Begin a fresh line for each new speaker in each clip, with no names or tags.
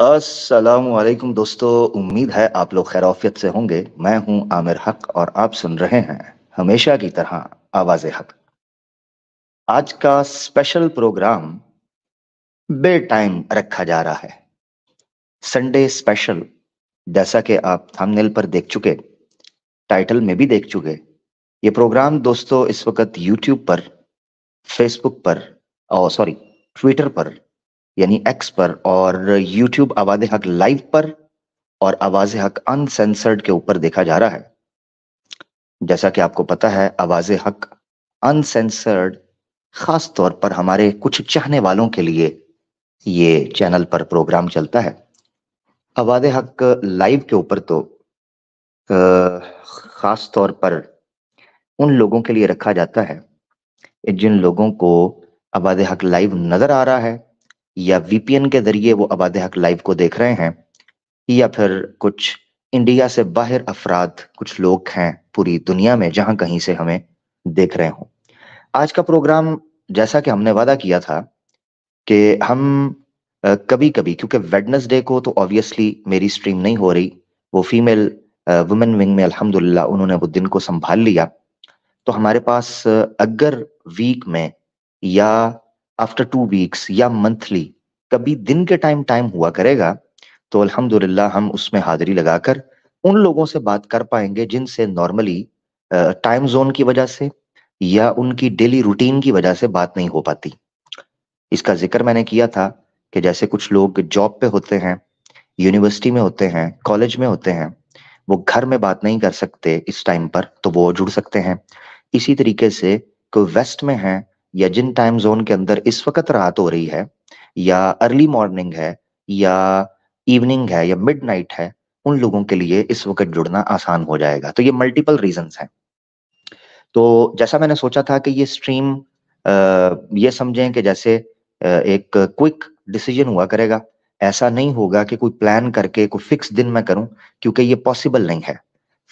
अस्सलामुअलैकुम दोस्तों। उम्मीद है आप लोग खैराफियत से होंगे। मैं हूं आमिर हक और आप सुन रहे हैं हमेशा की तरह आवाज़े हक। आज का स्पेशल प्रोग्राम बे टाइम रखा जा रहा है, संडे स्पेशल। जैसा कि आप थंबनेल पर देख चुके, टाइटल में भी देख चुके, ये प्रोग्राम दोस्तों इस वक्त यूट्यूब पर, फेसबुक पर, और सॉरी ट्विटर पर यानी एक्स पर, और यूट्यूब आवाज़े हक लाइव पर और आवाज़े हक अनसेंसर्ड के ऊपर देखा जा रहा है। जैसा कि आपको पता है, आवाज़े हक अनसेंसर्ड खास तौर पर हमारे कुछ चाहने वालों के लिए ये चैनल पर प्रोग्राम चलता है। आवाज़े हक लाइव के ऊपर तो खास तौर पर उन लोगों के लिए रखा जाता है जिन लोगों को आवाज़े हक लाइव नजर आ रहा है, या वीपीएन के जरिए वो आवाज़े हक लाइव को देख रहे हैं, या फिर कुछ इंडिया से बाहर अफराद, कुछ लोग हैं पूरी दुनिया में जहां कहीं से हमें देख रहे हो। आज का प्रोग्राम, जैसा कि हमने वादा किया था कि हम कभी कभी, क्योंकि वेडनेसडे को तो ऑब्वियसली मेरी स्ट्रीम नहीं हो रही, वो फीमेल वुमेन विंग में अल्हम्दुलिल्लाह उन्होंने वो दिन को संभाल लिया, तो हमारे पास अगर वीक में या आफ्टर 2 वीक्स या मंथली कभी दिन के टाइम टाइम हुआ करेगा, तो अल्हम्दुलिल्लाह हम उसमें हाजिरी लगाकर उन लोगों से बात कर पाएंगे जिनसे नॉर्मली टाइम जोन की वजह से या उनकी डेली रूटीन की वजह से बात नहीं हो पाती। इसका जिक्र मैंने किया था कि जैसे कुछ लोग जॉब पे होते हैं, यूनिवर्सिटी में होते हैं, कॉलेज में होते हैं, वो घर में बात नहीं कर सकते इस टाइम पर, तो वो जुड़ सकते हैं। इसी तरीके से कोई वेस्ट में है या जिन टाइम जोन के अंदर इस वक्त रात हो रही है, या अर्ली मॉर्निंग है, या इवनिंग है, या मिडनाइट है, उन लोगों के लिए इस वक्त जुड़ना आसान हो जाएगा। तो ये मल्टीपल रीजंस हैं। तो जैसा मैंने सोचा था कि ये स्ट्रीम ये समझें कि जैसे एक क्विक डिसीजन हुआ करेगा। ऐसा नहीं होगा कि कोई प्लान करके कोई फिक्स दिन में करूं, क्योंकि ये पॉसिबल नहीं है।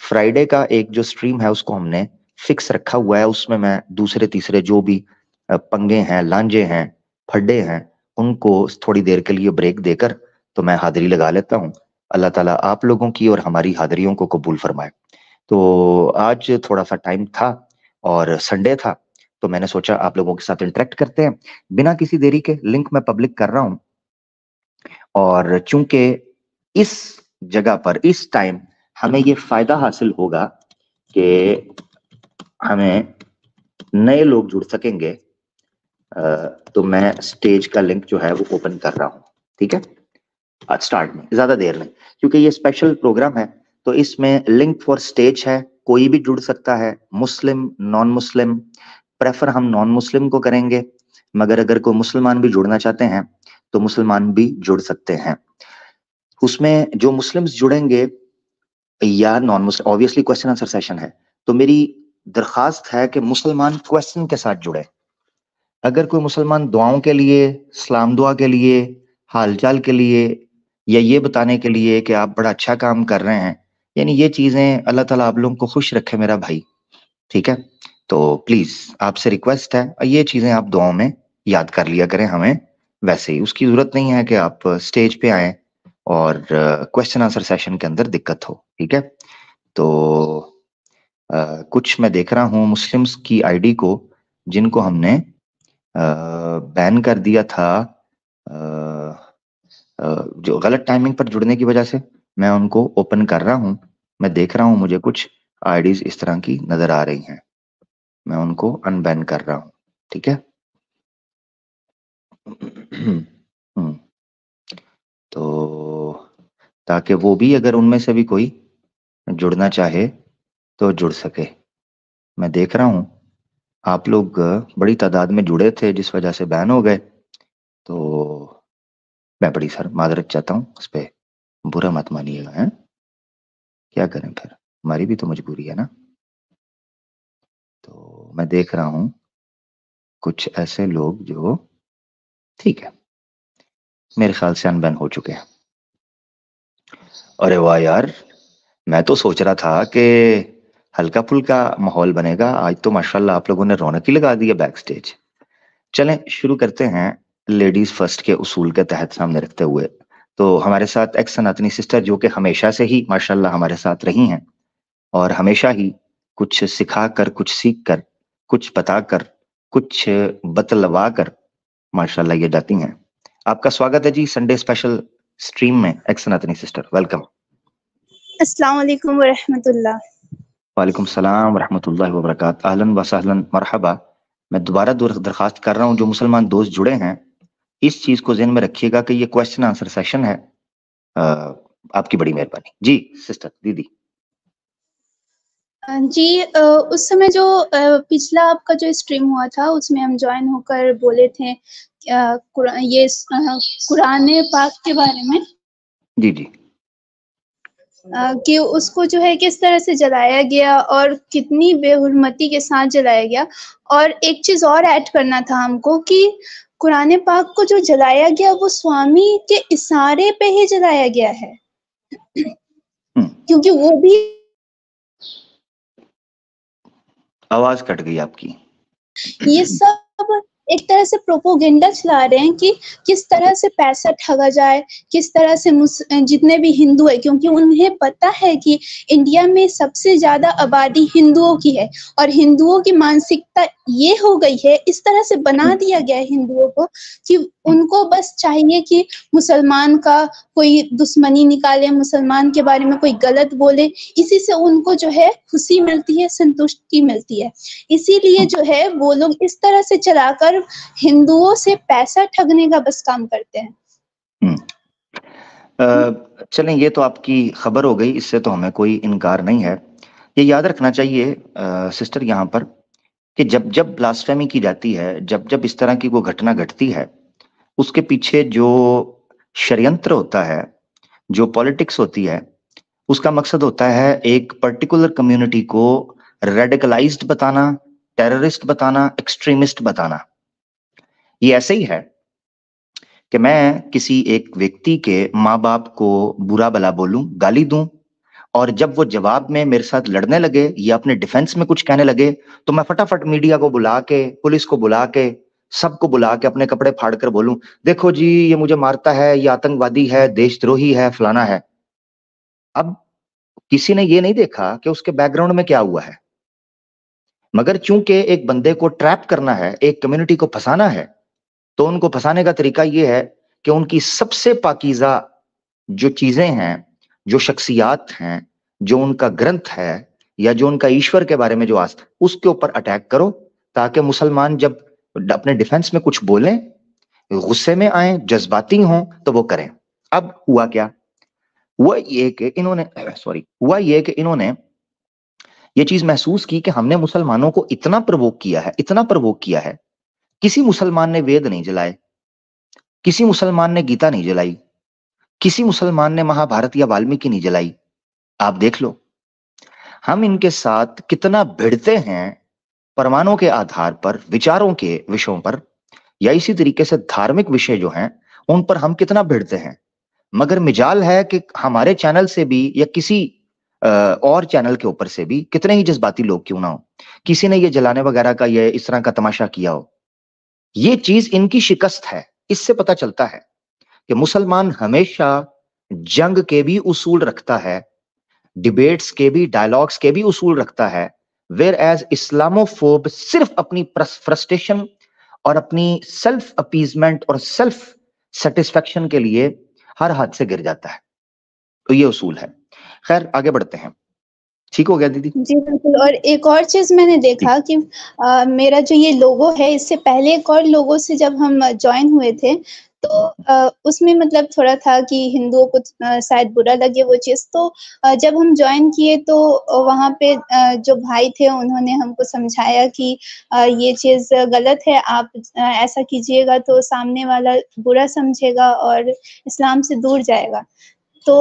फ्राइडे का एक जो स्ट्रीम है उसको हमने फिक्स रखा हुआ है, उसमें मैं दूसरे तीसरे जो भी पंगे हैं, लांजे हैं, फड्डे हैं, उनको थोड़ी देर के लिए ब्रेक देकर तो मैं हाजिरी लगा लेता हूँ। अल्लाह ताला आप लोगों की और हमारी हाजिरियों को कबूल फरमाए। तो आज थोड़ा सा टाइम था और संडे था, तो मैंने सोचा आप लोगों के साथ इंटरेक्ट करते हैं। बिना किसी देरी के लिंक मैं पब्लिक कर रहा हूं, और चूंकि इस जगह पर इस टाइम हमें ये फायदा हासिल होगा कि हमें नए लोग जुड़ सकेंगे, तो मैं स्टेज का लिंक जो है वो ओपन कर रहा हूं। ठीक है, आज स्टार्ट में ज्यादा देर नहीं, क्योंकि ये स्पेशल प्रोग्राम है, तो इसमें लिंक फॉर स्टेज है, कोई भी जुड़ सकता है, मुस्लिम, नॉन मुस्लिम। प्रेफर हम नॉन मुस्लिम को करेंगे, मगर अगर कोई मुसलमान भी जुड़ना चाहते हैं तो मुसलमान भी जुड़ सकते हैं। उसमें जो मुस्लिम्स जुड़ेंगे या non Muslim, obviously question answer session है, तो मेरी दरखास्त है कि मुसलमान क्वेश्चन के साथ जुड़े। अगर कोई मुसलमान दुआओं के लिए, सलाम दुआ के लिए, हालचाल के लिए, या ये बताने के लिए कि आप बड़ा अच्छा काम कर रहे हैं, यानी ये चीजें, अल्लाह ताला आप लोगों को खुश रखे मेरा भाई। ठीक है, तो प्लीज आपसे रिक्वेस्ट है, ये चीजें आप दुआओं में याद कर लिया करें हमें। वैसे ही उसकी जरूरत नहीं है कि आप स्टेज पे आए और क्वेश्चन आंसर सेशन के अंदर दिक्कत हो। ठीक है, तो कुछ मैं देख रहा हूँ मुस्लिम्स की आईडी को जिनको हमने बैन कर दिया था, जो गलत टाइमिंग पर जुड़ने की वजह से। मैं उनको ओपन कर रहा हूँ। मैं देख रहा हूँ मुझे कुछ आईडीज इस तरह की नजर आ रही हैं, मैं उनको अनबैन कर रहा हूँ। ठीक है हम्म, तो ताकि वो भी, अगर उनमें से भी कोई जुड़ना चाहे तो जुड़ सके। मैं देख रहा हूँ आप लोग बड़ी तादाद में जुड़े थे, जिस वजह से बैन हो गए, तो मैं बड़ी सर माजरत चाहता हूँ, उस पर बुरा मत मानिएगा। हैं, क्या करें फिर, हमारी भी तो मजबूरी है ना। तो मैं देख रहा हूँ कुछ ऐसे लोग जो, ठीक है, मेरे ख्याल से अनबैन हो चुके हैं। अरे वाह यार, मैं तो सोच रहा था कि हल्का फुल्का माहौल बनेगा, आज तो माशाल्लाह आप लोगों ने रौनक ही लगा दी है बैक स्टेज। चलें शुरू करते हैं लेडीज फर्स्ट के उसूल के तहत सामने रखते हुए। तो हमारे साथ एक्स सनातनी सिस्टर जो कि हमेशा से ही माशाल्लाह हमारे साथ रही हैं और हमेशा ही कुछ सिखा कर, कुछ सीख कर, कुछ बताकर, कुछ बतलवा कर माशाल्लाह ये जाती हैं। आपका स्वागत है जी संडे स्पेशल स्ट्रीम में एक्स सनातनी सिस्टर, वेलकम।
अस्सलाम वालेकुम व रहमतुल्लाह।
वालेकुम सलाम व रहमतुल्लाहि व बरकात। अहलन व सहलन मरहबा। मैं दोबारा दरखास्त कर रहा हूँ जो मुसलमान दोस्त जुड़े हैं, इस चीज को ज़हन में रखिएगा कि ये क्वेश्चन आंसर सेशन है। आपकी बड़ी मेहरबानी जी सिस्टर दीदी।
जी उस समय जो पिछला आपका जो स्ट्रीम हुआ था उसमें हम ज्वाइन होकर बोले थे कुरान पाक के बारे में
जी जी
कि उसको जो है किस तरह से जलाया गया और कितनी बेहुरमती के साथ जलाया गया। और एक चीज और ऐड करना था हमको कि कुरान पाक को जो जलाया गया वो स्वामी के इशारे पे ही जलाया गया है क्योंकि वो भी
आवाज कट गई आपकी।
ये सब एक तरह से प्रोपोगेंडा चला रहे हैं कि किस तरह से पैसा ठगा जाए, किस तरह से जितने भी हिंदू है, क्योंकि उन्हें पता है कि इंडिया में सबसे ज्यादा आबादी हिंदुओं की है और हिंदुओं की मानसिकता ये हो गई है, इस तरह से बना दिया गया है हिंदुओं को कि उनको बस चाहिए कि मुसलमान का कोई दुश्मनी निकाले, मुसलमान के बारे में कोई गलत बोले, इसी से उनको जो है खुशी मिलती है, संतुष्टि मिलती है। इसीलिए जो है वो लोग इस तरह से चलाकर हिंदुओं से पैसा ठगने का बस काम करते हैं।
चलें, ये तो आपकी खबर हो गई, इससे तो हमें कोई इनकार नहीं है। ये याद रखना चाहिए सिस्टर यहाँ पर कि जब जब ब्लास्फेमी की जाती है, जब जब इस तरह की कोई घटना घटती है, उसके पीछे जो षड्यंत्र होता है, जो पॉलिटिक्स होती है, उसका मकसद होता है एक पर्टिकुलर कम्युनिटी को रेडिकलाइज्ड बताना, टेररिस्ट बताना, एक्सट्रीमिस्ट बताना। ये ऐसे ही है कि मैं किसी एक व्यक्ति के माँ बाप को बुरा भला बोलूं, गाली दूं, और जब वो जवाब में मेरे साथ लड़ने लगे या अपने डिफेंस में कुछ कहने लगे तो मैं फटाफट मीडिया को बुला के, पुलिस को बुला के, सबको बुला के अपने कपड़े फाड़ कर बोलूं, देखो जी ये मुझे मारता है, ये आतंकवादी है, देशद्रोही है, फलाना है। अब किसी ने ये नहीं देखा कि उसके बैकग्राउंड में क्या हुआ है, मगर चूंकि एक बंदे को ट्रैप करना है, एक कम्युनिटी को फंसाना है, तो उनको फंसाने का तरीका ये है कि उनकी सबसे पाकीज़ा जो चीजें हैं, जो शख्सियात हैं, जो उनका ग्रंथ है या जो उनका ईश्वर के बारे में जो आस्था, उसके ऊपर अटैक करो, ताकि मुसलमान जब अपने डिफेंस में कुछ बोलें, गुस्से में आए, जज्बाती हों, तो वो करें। अब हुआ क्या? हुआ ये कि इन्होंने ये चीज महसूस की कि हमने मुसलमानों को इतना प्रवोक किया है, इतना प्रवोक किया है। किसी मुसलमान ने वेद नहीं जलाए, किसी मुसलमान ने गीता नहीं जलाई, किसी मुसलमान ने महाभारत या वाल्मीकि नहीं जलाई। आप देख लो हम इनके साथ कितना भिड़ते हैं, प्रमाणों के आधार पर, विचारों के विषयों पर, या इसी तरीके से धार्मिक विषय जो हैं उन पर हम कितना भिड़ते हैं। मगर मिजाल है कि हमारे चैनल से भी या किसी और चैनल के ऊपर से भी कितने ही जज्बाती लोग क्यों ना हो, किसी ने ये जलाने वगैरह का, ये इस तरह का तमाशा किया हो। ये चीज इनकी शिकस्त है। इससे पता चलता है कि मुसलमान हमेशा जंग के भी उसूल रखता है, डिबेट्स के भी, डायलॉग्स के भी उसूल रखता है, वेयर एज इस्लामोफोब सिर्फ अपनी फ्रस्ट्रेशन और अपनी सेल्फ अपीजमेंट और सेल्फ सेटिस्फेक्शन के लिए हर हद से गिर जाता है। तो ये उसूल है। खैर आगे बढ़ते हैं। ठीक हो गया दीदी?
जी बिल्कुल। और एक और चीज मैंने देखा कि मेरा जो ये लोगो है, इससे पहले एक और लोगो से जब हम ज्वाइन हुए थे तो उसमें मतलब थोड़ा था कि हिंदुओं को शायद बुरा लगे वो चीज़। तो जब हम ज्वाइन किए तो वहाँ पे जो भाई थे उन्होंने हमको समझाया कि ये चीज़ गलत है, आप ऐसा कीजिएगा तो सामने वाला बुरा समझेगा और इस्लाम से दूर जाएगा। तो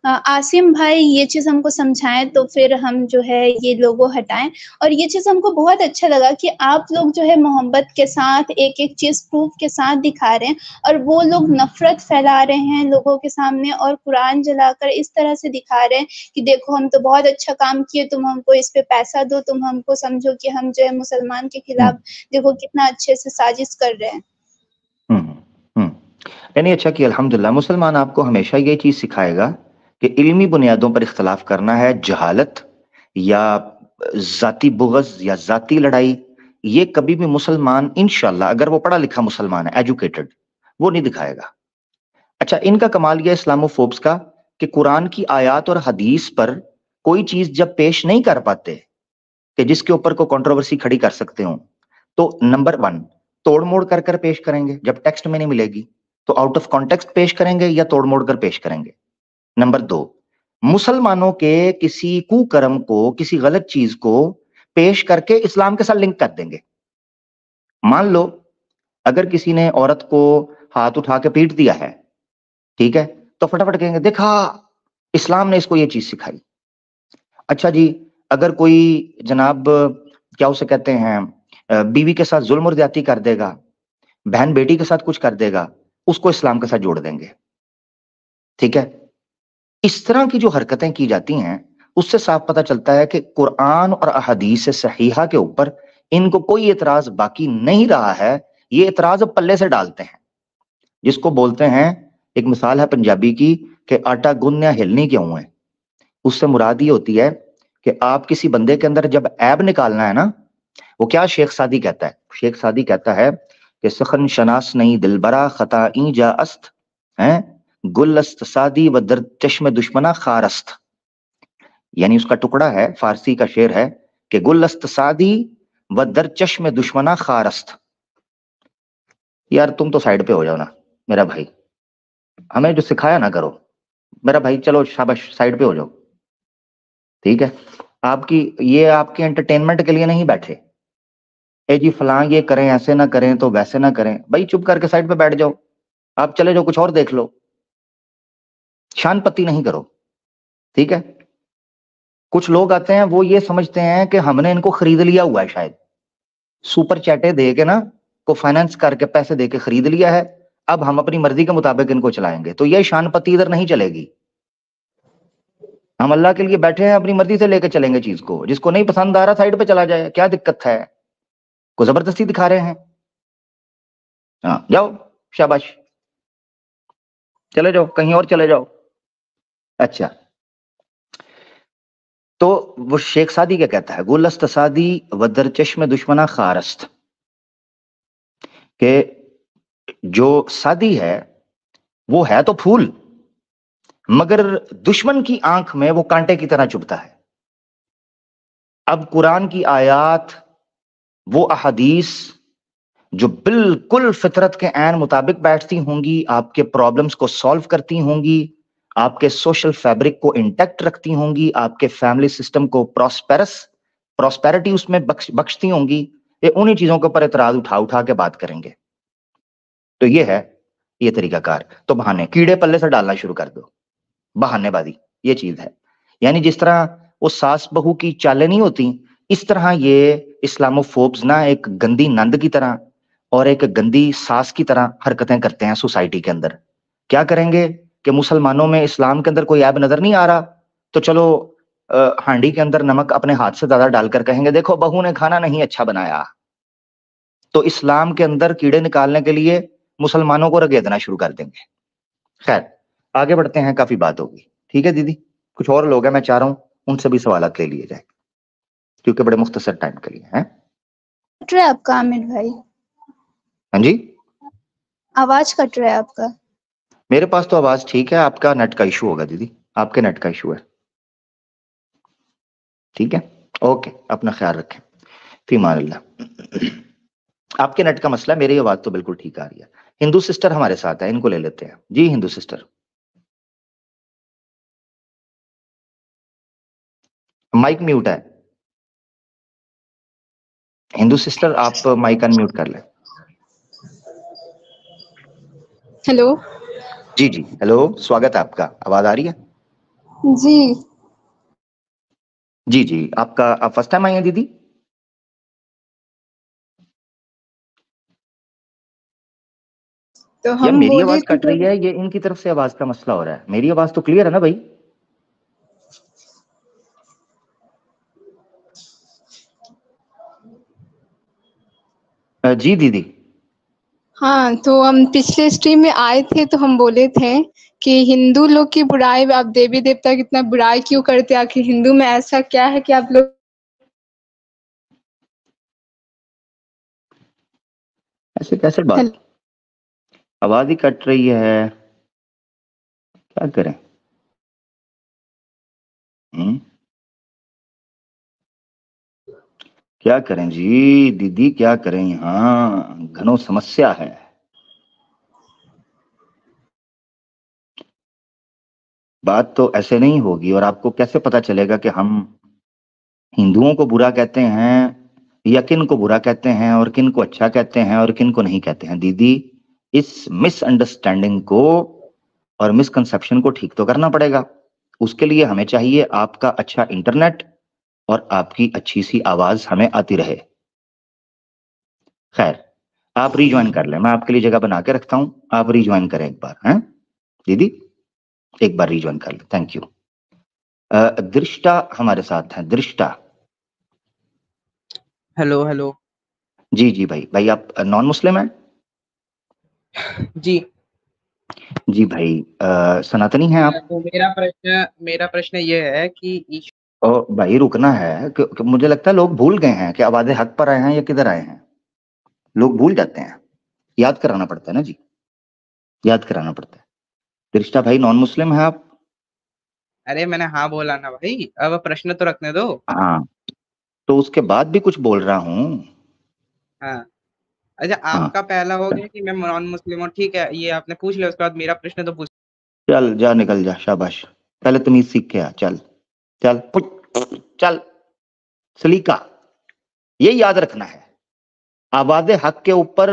आसिम भाई ये चीज़ हमको समझाएँ तो फिर हम जो है ये लोगो हटाएँ। और ये चीज़ हमको बहुत अच्छा लगा कि आप लोग जो है मोहब्बत के साथ एक-एक चीज़ प्रूफ़ के साथ दिखा रहे हैं और वो लोग नफ़रत फैला रहे हैं लोगों के सामने और कुरान जलाकर इस तरह से दिखा रहे हैं कि देखो हम तो बहुत अच्छा काम किए, तुम हमको इस पे पैसा दो, तुम हमको समझो कि हम जो है मुसलमान के खिलाफ देखो कितना अच्छे से साजिश कर रहे हैं।
यानी अच्छा कि अल्हम्दुलिल्लाह मुसलमान आपको हमेशा ये चीज सिखाएगा कि इल्मी बुनियादों पर इख्तलाफ करना है, जहालत या जाती बुग़्ज़ या जाती लड़ाई, ये कभी भी मुसलमान इंशाअल्लाह, अगर वो पढ़ा लिखा मुसलमान है, एजुकेटेड, वो नहीं दिखाएगा। अच्छा, इनका कमाल ये इस्लामोफोब्स का कि कुरान की आयत और हदीस पर कोई चीज जब पेश नहीं कर पाते कि जिसके ऊपर को कंट्रोवर्सी खड़ी कर सकते हो, तो नंबर वन, तोड़ मोड़ कर कर पेश करेंगे। जब टेक्स्ट में नहीं मिलेगी तो आउट ऑफ कॉन्टेक्स्ट पेश करेंगे या तोड़ मोड़ कर पेश करेंगे। नंबर दो, मुसलमानों के किसी कुकर्म को, किसी गलत चीज को पेश करके इस्लाम के साथ लिंक कर देंगे। मान लो अगर किसी ने औरत को हाथ उठा के पीट दिया है, ठीक है, तो फटाफट कहेंगे देखा इस्लाम ने इसको ये चीज सिखाई। अच्छा जी, अगर कोई जनाब क्या उसे कहते हैं बीवी के साथ जुल्म और ज्यादती कर देगा, बहन बेटी के साथ कुछ कर देगा, उसको इस्लाम के साथ जोड़ देंगे। ठीक है, इस तरह की जो हरकतें की जाती हैं उससे साफ पता चलता है कि कुरान और अहदीस सहीहा के ऊपर इनको कोई एतराज बाकी नहीं रहा है। ये एतराज अब पल्ले से डालते हैं, जिसको बोलते हैं, एक मिसाल है पंजाबी की कि आटा गूंदना हिलनी क्यों है। उससे मुराद ये होती है कि आप किसी बंदे के अंदर जब ऐब निकालना है ना, वो क्या शेख सादी कहता है, शेख सादी कहता है कि सखन शनास नहीं दिलबरा खता ई जा अस्त है, गुलस्त सादी व दर चश्म दुश्मना खारस्त। यानी उसका टुकड़ा है, फारसी का शेर है कि गुलस्त सादी व दर चश्म दुश्मना खारस्त। यार तुम तो साइड पे हो जाओ ना मेरा भाई, हमें जो सिखाया ना करो मेरा भाई, चलो शाबाश साइड पे हो जाओ। ठीक है, आपकी ये आपके एंटरटेनमेंट के लिए नहीं बैठे, ए जी फलां ये करें ऐसे ना करें तो वैसे ना करें, भाई चुप करके साइड पे बैठ जाओ, आप चले जाओ कुछ और देख लो, शान पत्ती नहीं करो। ठीक है, कुछ लोग आते हैं वो ये समझते हैं कि हमने इनको खरीद लिया हुआ है, शायद सुपर चैटे दे के ना, को फाइनेंस करके पैसे दे के खरीद लिया है, अब हम अपनी मर्जी के मुताबिक इनको चलाएंगे, तो ये शान पत्ती इधर नहीं चलेगी। हम अल्लाह के लिए बैठे हैं, अपनी मर्जी से लेके चलेंगे चीज को, जिसको नहीं पसंद आ रहा साइड पे चला जाए, क्या दिक्कत है, को जबरदस्ती दिखा रहे हैं। हाँ जाओ, शाबाश, चले जाओ कहीं और चले जाओ। अच्छा, तो वो शेख सादी क्या कहता है, गुलस्त सादी वदर चश्म दुश्मना खारस्त, के जो सादी है वो है तो फूल, मगर दुश्मन की आंख में वो कांटे की तरह चुभता है। अब कुरान की आयत, वो अहदीस जो बिल्कुल फितरत के ऐन मुताबिक बैठती होंगी, आपके प्रॉब्लम्स को सॉल्व करती होंगी, आपके सोशल फैब्रिक को इंटैक्ट रखती होंगी, आपके फैमिली सिस्टम को प्रॉस्पेरिटी उसमें बख्शती होंगी, ये उन्हीं चीजों के ऊपर एतराज उठा उठा के बात करेंगे। तो ये है ये तरीकाकार। तो बहाने कीड़े पल्ले से डालना शुरू कर दो, बहानेबाजी ये चीज है। यानी जिस तरह वो सास बहू की चालें नहीं होती, इस तरह ये इस्लामोफोब्स ना एक गंदी नंद की तरह और एक गंदी सास की तरह हरकतें करते हैं सोसाइटी के अंदर। क्या करेंगे कि मुसलमानों में इस्लाम के अंदर कोई ऐब नजर नहीं आ रहा, तो चलो हांडी के अंदर नमक अपने हाथ से ज्यादा डालकर कहेंगे देखो बहू ने खाना नहीं अच्छा बनाया। तो इस्लाम के अंदर कीड़े निकालने के लिए मुसलमानों को रगेदना शुरू कर देंगे। खैर, आगे बढ़ते हैं, काफी बात होगी। ठीक है दीदी, कुछ और लोग हैं, मैं चाह रहा हूं उनसे भी सवालत ले लिए जाए, क्योंकि बड़े मुख्तसर टाइम के लिए हैं।
कट रहा है आपका आमिर भाई,
हाँ जी,
आवाज कट रहा है आपका।
मेरे पास तो आवाज ठीक है, आपका नेट का इशू होगा दीदी, आपके नेट का इशू है। ठीक है, ओके, अपना ख्याल रखें, फीमान अल्लाह। आपके नेट का मसला है, मेरी आवाज तो बिल्कुल ठीक आ रही है। हिंदू सिस्टर हमारे साथ है, इनको ले लेते हैं जी। हिंदू सिस्टर, माइक म्यूट है। हिंदू सिस्टर आप माइक अनम्यूट कर लें।
हेलो।
जी जी, हेलो, स्वागत है आपका, आवाज आ रही है?
जी।
जी जी, आपका, आप फर्स्ट टाइम आई हैं दीदी?
तो
या
हम
मेरी
बोले
आवाज
थे
कट रही
जब
है, ये इनकी तरफ से आवाज का मसला हो रहा है? मेरी आवाज तो क्लियर है ना भाई? जी दीदी।
हाँ, तो हम पिछले स्ट्रीम में आए थे तो हम बोले थे कि हिंदू लोग की बुराई, आप देवी देवता की इतना बुराई क्यों करते हैं? आखिर हिंदू में ऐसा क्या है कि आप लोग
ऐसे कैसे बात? आवाज ही कट रही है, क्या करें? क्या करें जी दीदी, क्या करें? यहाँ घनो समस्या है। बात तो ऐसे नहीं होगी। और आपको कैसे पता चलेगा कि हम हिंदुओं को बुरा कहते हैं या किन को बुरा कहते हैं और किन को अच्छा कहते हैं और किन को नहीं कहते हैं? दीदी, इस मिसअंडरस्टैंडिंग को और मिसकंसेप्शन को ठीक तो करना पड़ेगा। उसके लिए हमें चाहिए आपका अच्छा इंटरनेट और आपकी अच्छी सी आवाज हमें आती रहे। खैर, आप रिज्वाइन कर लें, मैं आपके लिए जगह बना के रखता हूं, आप रिज्वाइन करें एक बार। हैं दीदी, एक बार रिज्वाइन कर लें। Thank you. दृष्टा हमारे साथ हैं। दृष्टा,
हेलो हेलो।
जी जी भाई। भाई आप नॉन मुस्लिम हैं?
जी
जी भाई, सनातनी हैं आप?
तो मेरा प्रश्न ये है कि
ओ भाई, रुकना है कि मुझे लगता है लोग भूल गए हैं कि आवाज़े हक पर आए हैं या किधर आए हैं। लोग भूल जाते हैं, याद कराना पड़ता है ना जी, याद कराना पड़ता है। दृष्टा भाई, नॉन मुस्लिम है आप?
अरे मैंने हाँ बोला ना भाई, अब प्रश्न तो रखने दो।
हाँ, तो उसके बाद भी कुछ बोल रहा हूँ।
हाँ, अच्छा
हाँ,
आपका पहला हो गया कि मैं नॉन मुस्लिम हूँ, ठीक है, ये आपने पूछ लिया, उसके बाद मेरा प्रश्न तो पूछ।
चल जा, निकल जा, शाबाश। पहले तमीज सीख के आ। चल चल चल। सलीका, ये याद रखना है, आवाज़े हक के ऊपर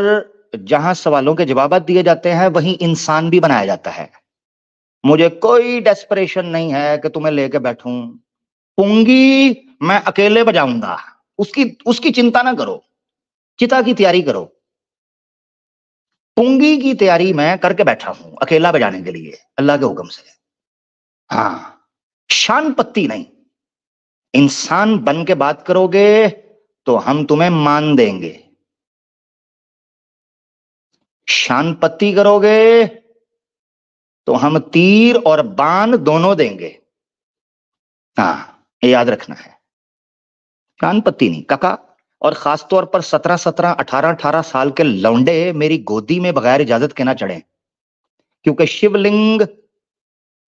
जहां सवालों के जवाब दिए जाते हैं वहीं इंसान भी बनाया जाता है। मुझे कोई डेस्परेशन नहीं है कि तुम्हें लेके बैठूं। पुंगी मैं अकेले बजाऊंगा, उसकी उसकी चिंता ना करो, चिता की तैयारी करो। पुंगी की तैयारी मैं करके बैठा हूं अकेला बजाने के लिए, अल्लाह के हुक्म से। हाँ, शान पत्ती नहीं। इंसान बन के बात करोगे तो हम तुम्हें मान देंगे, शान पत्ती करोगे तो हम तीर और बाण दोनों देंगे। हाँ, ये याद रखना है, शान पत्ती नहीं काका। और खास तौर पर 17-17, 18-18 साल के लौंडे मेरी गोदी में बगैर इजाजत के ना चढ़े, क्योंकि शिवलिंग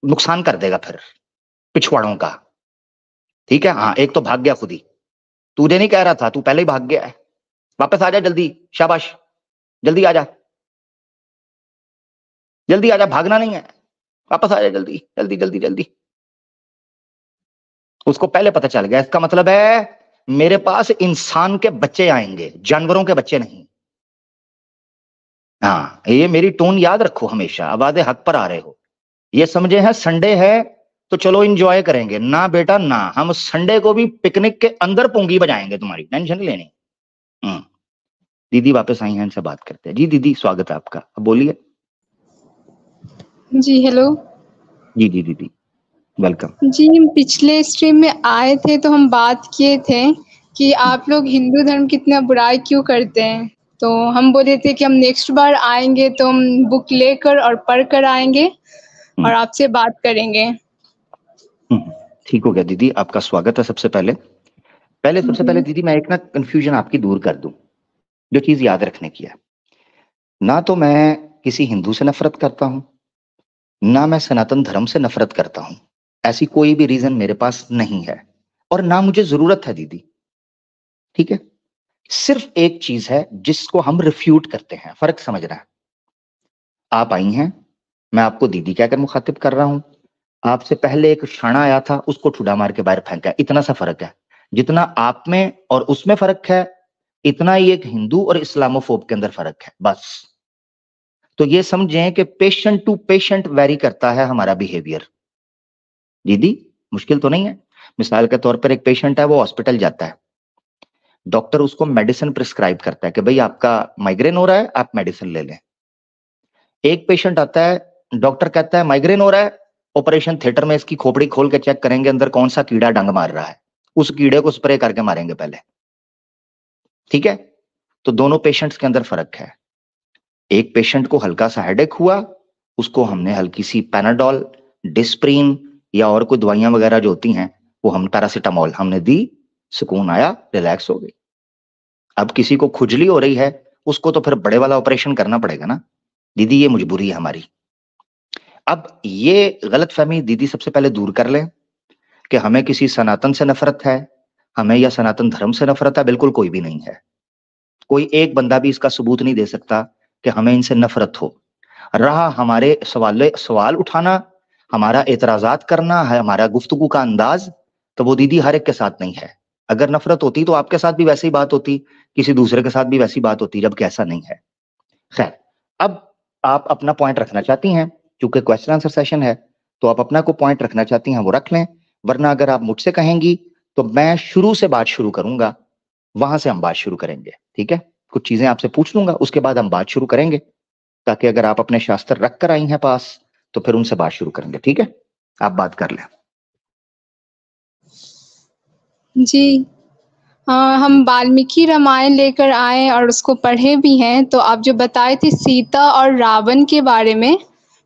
नुकसान कर देगा फिर पिछवाड़ों का। ठीक है? हाँ, एक तो भाग गया खुद ही, तुझे नहीं कह रहा था, तू पहले ही भाग गया है। वापस आ जा जल्दी, शाबाश, जल्दी आ जा, जल्दी आ जा, भागना नहीं है, वापस आ जा जल्दी जल्दी जल्दी जल्दी। उसको पहले पता चल गया, इसका मतलब है मेरे पास इंसान के बच्चे आएंगे, जानवरों के बच्चे नहीं। हाँ, ये मेरी टोन याद रखो हमेशा, आवाज़े हक पर आ रहे हो। ये समझे हैं संडे है तो चलो एंजॉय करेंगे ना बेटा, ना, हम संडे को भी पिकनिक के अंदर पुंगी बजाएंगे, तुम्हारी टेंशन नहीं लेनी। दीदी वापस आई हैं, इनसे बात करते हैं। जी दीदी, स्वागत है आपका, अब बोलिए।
जी हेलो।
जी जी दीदी, वेलकम।
जी, हम पिछले स्ट्रीम में आए थे तो हम बात किए थे कि आप लोग हिंदू धर्म की इतना बुराई क्यों करते हैं। तो हम बोले थे कि हम नेक्स्ट बार आएंगे तो हम बुक लेकर और पढ़ कर आएंगे और आपसे बात करेंगे।
ठीक हो गया दीदी, आपका स्वागत है। सबसे पहले सबसे पहले दीदी, मैं एक ना कंफ्यूजन आपकी दूर कर दूं, जो चीज याद रखने की है। ना तो मैं किसी हिंदू से नफरत करता हूं, ना मैं सनातन धर्म से नफरत करता हूं। ऐसी कोई भी रीजन मेरे पास नहीं है और ना मुझे जरूरत है दीदी। ठीक है? सिर्फ एक चीज है जिसको हम रिफ्यूट करते हैं, फर्क समझना है। आप आई हैं, मैं आपको दीदी कहकर मुखातिब कर रहा हूं। आपसे पहले एक शाना आया था, उसको ठुडा मार के बाहर फेंका, इतना सा फर्क है। जितना आप में और उसमें फर्क है, इतना ही एक हिंदू और इस्लामोफोब के अंदर फर्क है, बस। तो ये समझें कि पेशेंट टू पेशेंट वेरी करता है हमारा बिहेवियर। दीदी, मुश्किल तो नहीं है। मिसाल के तौर पर एक पेशेंट है, वो हॉस्पिटल जाता है, डॉक्टर उसको मेडिसिन प्रिस्क्राइब करता है कि भाई आपका माइग्रेन हो रहा है, आप मेडिसिन ले लें। एक पेशेंट आता है, डॉक्टर कहता है माइग्रेन हो रहा है, ऑपरेशन थिएटर में इसकी खोपड़ी खोल के चेक करेंगे अंदर कौन सा कीड़ा डंग मार रहा है, उस कीड़े को स्प्रे करके मारेंगे पहले। ठीक है? तो दोनों पेशेंट्स के अंदर फर्क है। एक पेशेंट को हल्का सा हेडेक हुआ, उसको हमने हल्की सी पैनाडोल, डिस्प्रिन या और कोई दवाइयां वगैरह जो होती हैं वो हम पैरासिटामोल हमने दी, सुकून आया, रिलैक्स हो गई। अब किसी को खुजली हो रही है, उसको तो फिर बड़े वाला ऑपरेशन करना पड़ेगा ना। दीदी ये मजबूरी है हमारी। अब ये गलतफहमी दीदी सबसे पहले दूर कर लें कि हमें किसी सनातन से नफरत है, हमें या सनातन धर्म से नफरत है, बिल्कुल कोई भी नहीं है। कोई एक बंदा भी इसका सबूत नहीं दे सकता कि हमें इनसे नफरत हो। रहा हमारे सवाल उठाना, हमारा एतराजात करना है, हमारा गुफ्तगू का अंदाज, तो वो दीदी हर एक के साथ नहीं है। अगर नफरत होती तो आपके साथ भी वैसी बात होती, किसी दूसरे के साथ भी वैसी बात होती, जबकि ऐसा नहीं है। खैर, अब आप अपना पॉइंट रखना चाहती हैं, क्योंकि क्वेश्चन आंसर सेशन है, तो आप अपना को पॉइंट रखना चाहती हैं वो रख लें, वरना अगर आप मुझसे कहेंगी तो मैं शुरू से बात शुरू करूंगा, वहां से हम बात शुरू करेंगे। ठीक है, कुछ चीजें आपसे पूछ लूंगा, उसके बाद हम बात शुरू करेंगे, ताकि अगर आप अपने शास्त्र रख कर आई हैं पास तो फिर उनसे बात शुरू करेंगे। ठीक है, आप बात कर लें।
जी। हम वाल्मीकि रामायण लेकर आए और उसको पढ़े भी हैं, तो आप जो बताए थे सीता और रावण के बारे में,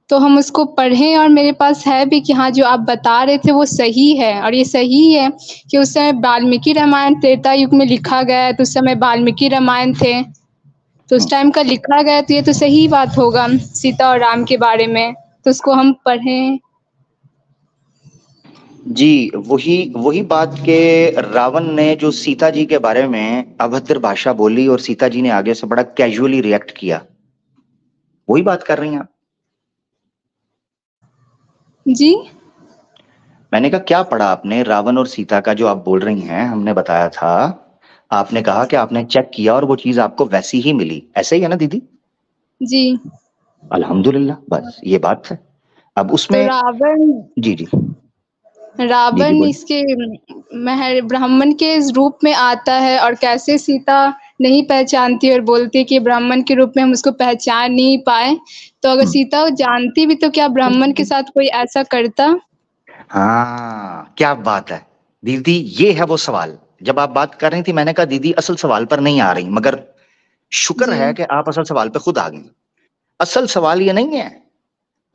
तो हम उसको पढ़े और मेरे पास है भी कि हाँ, जो आप बता रहे थे वो सही है। और ये सही है कि उस समय वाल्मीकि रामायण त्रेता युग में लिखा गया है, तो उस समय वाल्मीकि रामायण थे, तो उस टाइम का लिखा गया, तो ये तो सही बात होगा सीता और राम के बारे में, तो उसको हम पढ़ें।
जी, वही बात के रावण ने जो सीता जी के बारे में अभद्र भाषा बोली और सीता जी ने आगे से बड़ा कैजुअली रिएक्ट किया, वही बात कर रही हैं आप?
जी,
मैंने कहा क्या पढ़ा आपने रावण और सीता का जो आप बोल रही हैं? हमने बताया था, आपने कहा कि आपने चेक किया और वो चीज आपको वैसी ही मिली, ऐसे ही है ना दीदी?
जी।
अल्हम्दुलिल्लाह, बस ये बात है। अब
तो
उसमें
रावण
जी जी जी जी
रावण
बोलिए।
इसके ब्राह्मण के रूप में आता है, और कैसे सीता नहीं पहचानती और बोलती कि ब्राह्मण के रूप में हम उसको पहचान नहीं पाए, तो अगर सीता जानती भी तो क्या ब्राह्मण के साथ कोई ऐसा करता?
हाँ, क्या बात है दीदी, ये है वो सवाल। जब आप बात कर रही थी मैंने कहा दीदी असल सवाल पर नहीं आ रही, मगर शुक्र
जी।
है कि आप असल सवाल पे खुद आ गई। असल सवाल ये नहीं है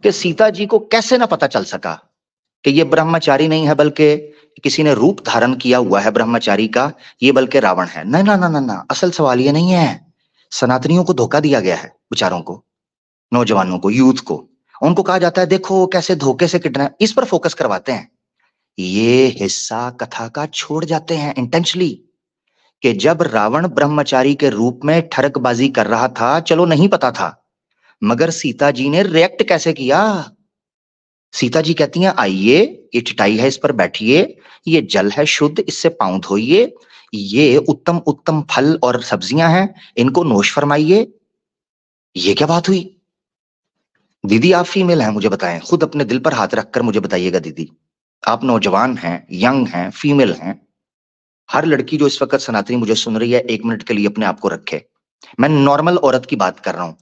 कि सीता जी को कैसे ना पता चल सका कि ये ब्रह्मचारी नहीं है, बल्कि किसी ने रूप धारण किया हुआ है ब्रह्मचारी का, ये बल्कि रावण है। ना ना ना ना ना, असल सवाल ये नहीं है। सनातनियों को धोखा दिया गया है, बेचारों को, नौजवानों को, यूथ को। उनको कहा जाता है देखो कैसे धोखे से किडनैप, इस पर फोकस करवाते हैं। ये हिस्सा कथा का छोड़ जाते हैं इंटेंशनली, कि जब रावण ब्रह्मचारी के रूप में ठरकबाजी कर रहा था, चलो नहीं पता था, मगर सीता जी ने रिएक्ट कैसे किया। सीता जी कहती हैं आइए, ये चटाई है, इस पर बैठिए, ये जल है शुद्ध, इससे पांव धोइए, ये उत्तम उत्तम फल और सब्जियां हैं, इनको नोश फरमाइए। ये क्या बात हुई? दीदी आप फीमेल हैं, मुझे बताएं, खुद अपने दिल पर हाथ रखकर मुझे बताइएगा दीदी। आप नौजवान हैं, यंग हैं, फीमेल हैं। हर लड़की जो इस वक्त सनातनी मुझे सुन रही है, 1 मिनट के लिए अपने आप को रखे। मैं नॉर्मल औरत की बात कर रहा हूं,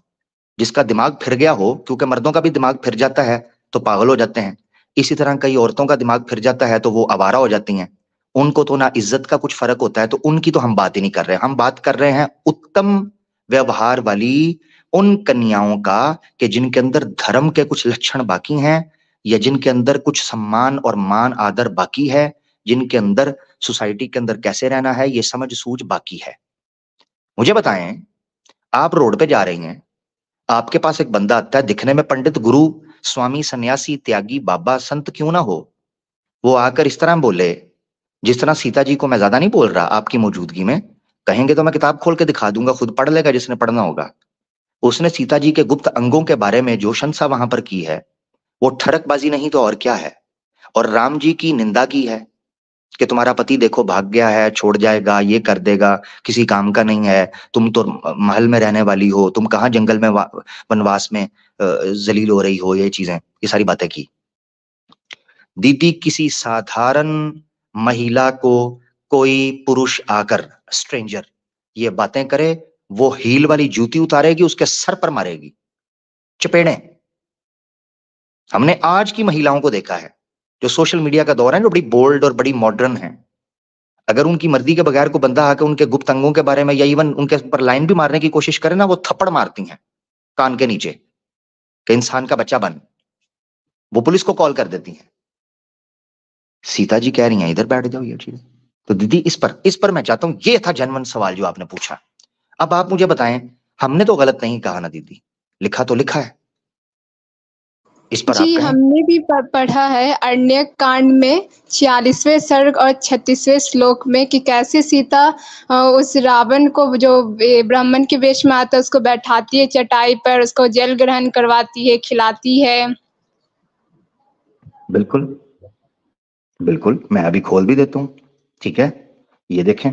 जिसका दिमाग फिर गया हो, क्योंकि मर्दों का भी दिमाग फिर जाता है तो पागल हो जाते हैं, इसी तरह कई औरतों का दिमाग फिर जाता है तो वो आवारा हो जाती हैं। उनको तो ना इज्जत का कुछ फर्क होता है, तो उनकी तो हम बात ही नहीं कर रहे। हम बात कर रहे हैं उत्तम व्यवहार वाली उन कन्याओं का, कि जिनके अंदर धर्म के कुछ लक्षण बाकी हैं, या जिनके अंदर कुछ सम्मान और मान आदर बाकी है, जिनके अंदर सोसाइटी के अंदर कैसे रहना है ये समझ सूझ बाकी है। मुझे बताएं, आप रोड पे जा रही हैं, आपके पास एक बंदा आता है, दिखने में पंडित, गुरु, स्वामी, सन्यासी, त्यागी, बाबा, संत क्यों ना हो, वो आकर इस तरह बोले, जिस तरह सीता जी को मैं ज्यादा नहीं बोल रहा आपकी मौजूदगी में, कहेंगे तो मैं किताब खोल के दिखा दूंगा, खुद पढ़ लेगा जिसने पढ़ना होगा। उसने सीता जी के गुप्त अंगों के बारे में जो शंसा वहां पर की है, वो ठरकबाजी नहीं तो और क्या है। और राम जी की निंदा की है कि तुम्हारा पति देखो भाग गया है, छोड़ जाएगा, ये कर देगा, किसी काम का नहीं है, तुम तो महल में रहने वाली हो, तुम कहाँ जंगल में वनवास में जलील हो रही हो, ये चीजें, ये सारी बातें की। दीदी किसी साधारण महिला को कोई पुरुष आकर, स्ट्रेंजर, ये बातें करे, वो हील वाली जूती उतारेगी, उसके सर पर मारेगी चपेड़े। हमने आज की महिलाओं को देखा है, जो सोशल मीडिया का दौर है, जो बड़ी बोल्ड और बड़ी मॉडर्न है, अगर उनकी मर्जी के बगैर को बंदा आकर उनके गुप्त अंगों के बारे में या इवन उनके ऊपर लाइन भी मारने की कोशिश करे ना, वो थप्पड़ मारती हैं। कान के नीचे कि इंसान का बच्चा बन। वो पुलिस को कॉल कर देती है। सीता जी कह रही हैं इधर बैठ जाओ ये चीज। तो दीदी इस पर मैं चाहता हूं, ये था जनवन सवाल जो आपने पूछा। अब आप मुझे बताएं, हमने तो गलत नहीं कहा ना दीदी, लिखा तो लिखा है, इस पर आप
जी
कहें।
हमने भी पढ़ा है अरण्यक कांड में 46वें सर्ग और 36वें श्लोक में कि कैसे सीता उस रावण को जो ब्राह्मण के वेश में आता है उसको बैठाती है चटाई पर, उसको जल ग्रहण करवाती है, खिलाती है।
बिल्कुल बिल्कुल, मैं अभी खोल भी देता हूँ, ठीक है। ये देखें,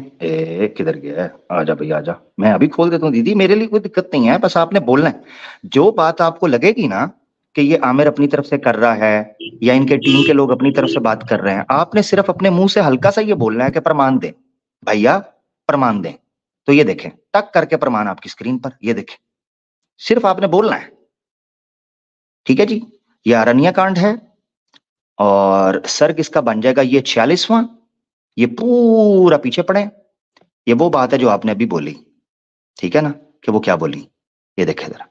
किधर गया है, आजा भाई आजा, मैं अभी खोल देता हूँ दीदी, मेरे लिए कोई दिक्कत नहीं है, बस आपने बोलना है। जो बात आपको लगेगी ना कि ये आमिर अपनी तरफ से कर रहा है या इनके टीम के लोग अपनी तरफ से बात कर रहे हैं, आपने सिर्फ अपने मुंह से हल्का सा ये बोलना है कि प्रमाण दें भैया, प्रमाण दें। तो ये देखें, टक करके प्रमाण आपकी स्क्रीन पर, ये देखें, सिर्फ आपने बोलना है, ठीक है जी। ये अरण्य कांड है और सर्ग इसका बन जाएगा ये 46वां। ये पूरा पीछे पड़े, ये वो बात है जो आपने अभी बोली, ठीक है ना, कि वो क्या बोली। ये देखे जरा,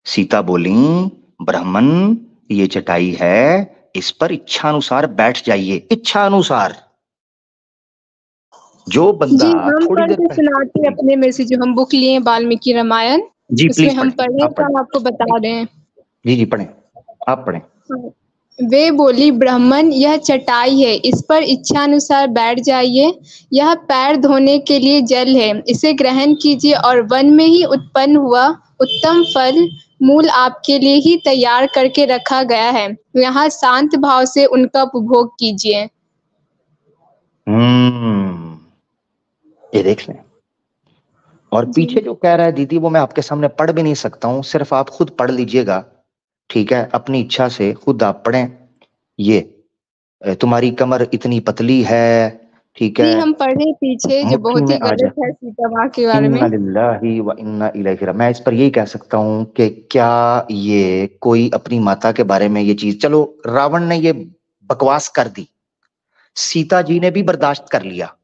सीता बोली ब्राह्मण ये चटाई है, इस पर इच्छा अनुसार बैठ जाइए, इच्छा अनुसार। जो बंदा
जी हम
थोड़ी
पढ़
देर
के
पहले,
सुनाते हैं अपने में से, जो हम बुक लिए वाल्मीकि रामायण,
जी
उसमें
प्लीज
हम
पढ़ें,
पढ़े
आप
तो
पढ़ें,
हम आपको बता रहे हैं।
जी पढ़ें, आप पढ़ें।
वे बोली ब्राह्मण यह चटाई है, इस पर इच्छानुसार बैठ जाइए, यह पैर धोने के लिए जल है, इसे ग्रहण कीजिए और वन में ही उत्पन्न हुआ उत्तम फल मूल आपके लिए ही तैयार करके रखा गया है, यहाँ शांत भाव से उनका उपभोग कीजिए।
ये देख लें। और पीछे जो कह रहा है दीदी वो मैं आपके सामने पढ़ भी नहीं सकता हूं, सिर्फ आप खुद पढ़ लीजिएगा, ठीक है, अपनी इच्छा से खुद आप पढ़ें। ये तुम्हारी कमर इतनी पतली है, ठीक
जी
है,
हम पढ़े पीछे जो
मुट्ठी
बहुत
में
ही
आ जा।
गलत है सीता माँ के बारे
इन्ना
में।
लिल्लाहि व इन्ना इलैहि राजिऊन। मैं इस पर यही कह सकता हूं कि क्या ये कोई अपनी माता के बारे में ये चीज, चलो रावण ने ये बकवास कर दी, सीता जी ने भी बर्दाश्त कर लिया,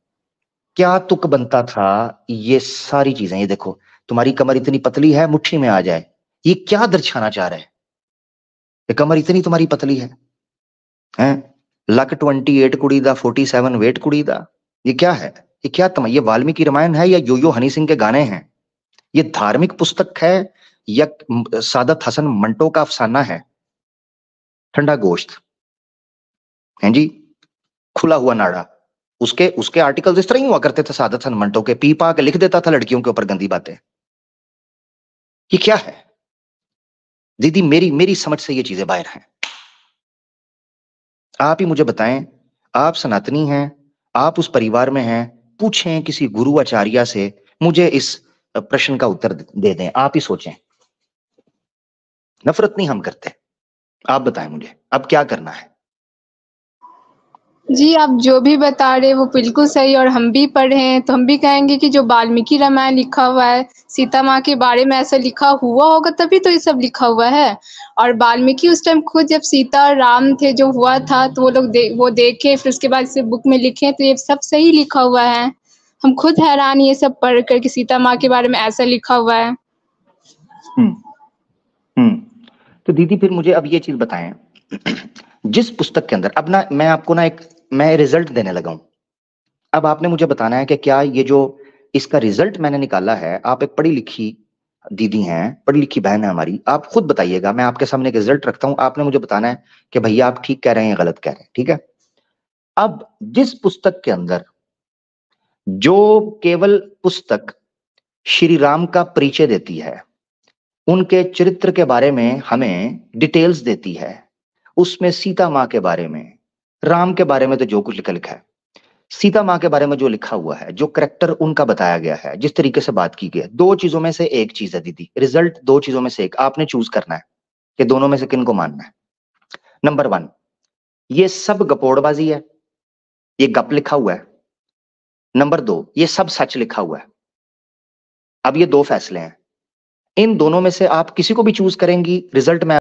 क्या तुक बनता था ये सारी चीजें। ये देखो, तुम्हारी कमर इतनी पतली है मुट्ठी में आ जाए, ये क्या दर्शाना चाह रहा है, ये कमर इतनी तुम्हारी पतली है? लक 28 कुड़ी दा 47 वेट कुड़ी दा, ये क्या है, ये क्या ये वाल्मीकि रामायण है या यो यो हनी सिंह के गाने हैं? ये धार्मिक पुस्तक है या सादत हसन मंटो का अफसाना है? ठंडा गोश्त है जी, खुला हुआ नाड़ा। उसके उसके आर्टिकल्स इस तरह ही हुआ करते थे सादत हसन मंटो के, पी पा के लिख देता था लड़कियों के ऊपर गंदी बातें। ये क्या है दीदी, मेरी मेरी समझ से ये चीजें बाहर हैं। आप ही मुझे बताएं, आप सनातनी हैं, आप उस परिवार में हैं, पूछें किसी गुरु आचार्य से, मुझे इस प्रश्न का उत्तर दे दें, आप ही सोचें। नफरत नहीं हम करते, आप बताएं मुझे अब क्या करना है।
जी आप जो भी बता रहे हैं वो बिल्कुल सही, और हम भी पढ़े हैं तो हम भी कहेंगे कि जो वाल्मीकि रामायण लिखा हुआ है सीता माँ के बारे में, ऐसा लिखा हुआ होगा तभी तो ये सब लिखा हुआ है। और वाल्मीकि उस टाइम खुद जब सीता और राम थे जो हुआ था तो वो लोग वो देखे, फिर उसके बाद इसे बुक में लिखे, तो ये सब सही लिखा हुआ है। हम खुद हैरान ये सब पढ़ कर कि सीता माँ के बारे में ऐसा लिखा हुआ है।
तो दीदी फिर मुझे अब ये चीज बताएं, जिस पुस्तक के अंदर, अब ना मैं आपको ना मैं रिजल्ट देने लगा हूं, अब आपने मुझे बताना है कि क्या ये जो इसका रिजल्ट मैंने निकाला है, आप एक पढ़ी लिखी दीदी हैं, पढ़ी लिखी बहन है हमारी, आप खुद बताइएगा, मैं आपके सामने एक रिजल्ट रखता हूं, आपने मुझे बताना है कि भैया आप ठीक कह रहे हैं या गलत कह रहे हैं, ठीक है। अब जिस पुस्तक के अंदर, जो केवल पुस्तक श्री राम का परिचय देती है, उनके चरित्र के बारे में हमें डिटेल्स देती है, उसमें सीता माँ के बारे में, राम के बारे में तो जो कुछ लिखा है, सीता माँ के बारे में जो लिखा हुआ है, जो करेक्टर उनका बताया गया है, जिस तरीके से बात की गई है, दो चीजों में से एक चीज है दीदी, रिजल्ट दो चीजों में से एक, आपने चूज करना है कि दोनों में से किन को मानना है। नंबर 1, ये सब गपोड़बाजी है, ये गप लिखा हुआ है। नंबर 2, ये सब सच लिखा हुआ है। अब ये दो फैसले हैं, इन दोनों में से आप किसी को भी चूज करेंगी, रिजल्ट में